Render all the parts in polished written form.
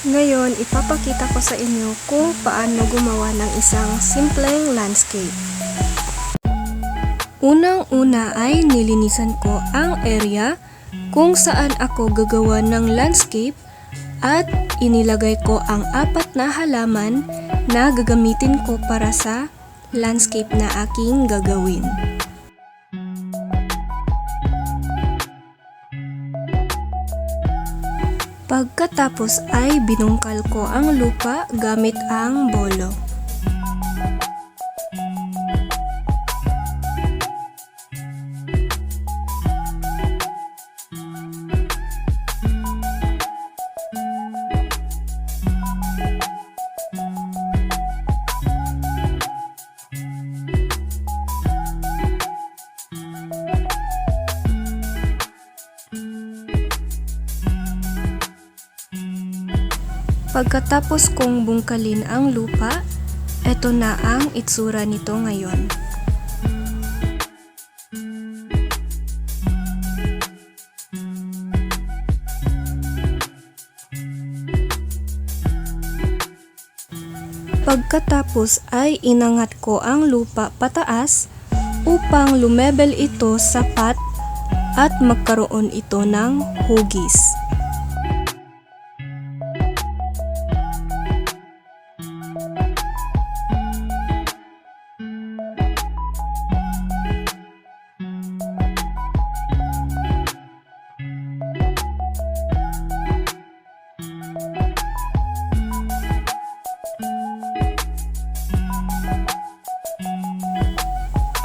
Ngayon, ipapakita ko sa inyo kung paano gumawa ng isang simpleng landscape. Unang-una ay nilinisan ko ang area kung saan ako gagawa ng landscape at inilagay ko ang 4 na halaman na gagamitin ko para sa landscape na aking gagawin. Pagkatapos ay binungkal ko ang lupa gamit ang bolo. Pagkatapos kong bungkalin ang lupa, eto na ang itsura nito ngayon. Pagkatapos ay inangat ko ang lupa pataas upang lumebel ito sapat at magkaroon ito ng hugis.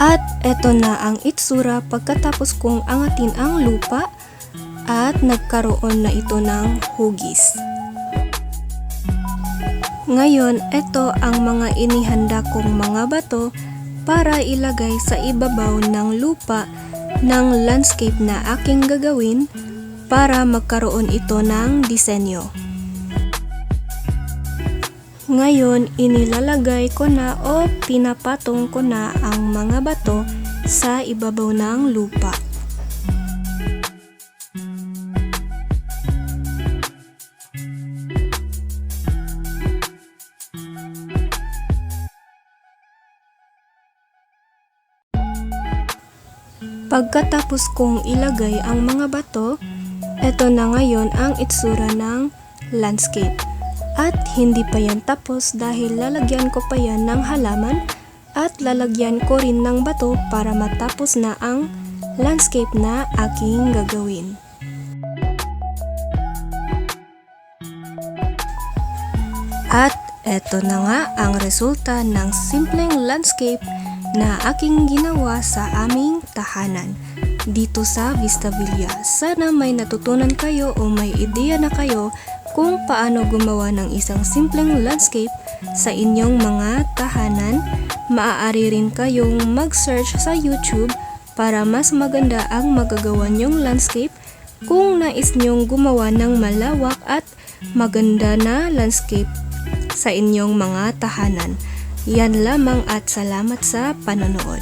At eto na ang itsura pagkatapos kong angatin ang lupa at nagkaroon na ito ng hugis. Ngayon, eto ang mga inihanda kong mga bato para ilagay sa ibabaw ng lupa ng landscape na aking gagawin para magkaroon ito ng disenyo. Ngayon, inilalagay ko na o pinapatong ko na ang mga bato sa ibabaw ng lupa. Pagkatapos kong ilagay ang mga bato, eto na ngayon ang itsura ng landscape. At hindi pa yan tapos dahil lalagyan ko pa yan ng halaman at lalagyan ko rin ng bato para matapos na ang landscape na aking gagawin. At eto na nga ang resulta ng simpleng landscape na aking ginawa sa aming tahanan dito sa Vista Villa. Sana may natutunan kayo o may ideya na kayo kung paano gumawa ng isang simpleng landscape sa inyong mga tahanan. Maaari rin kayong mag-search sa YouTube para mas maganda ang magagawa nyong landscape kung nais nyong gumawa ng malawak at maganda na landscape sa inyong mga tahanan. Yan lamang at salamat sa panonood.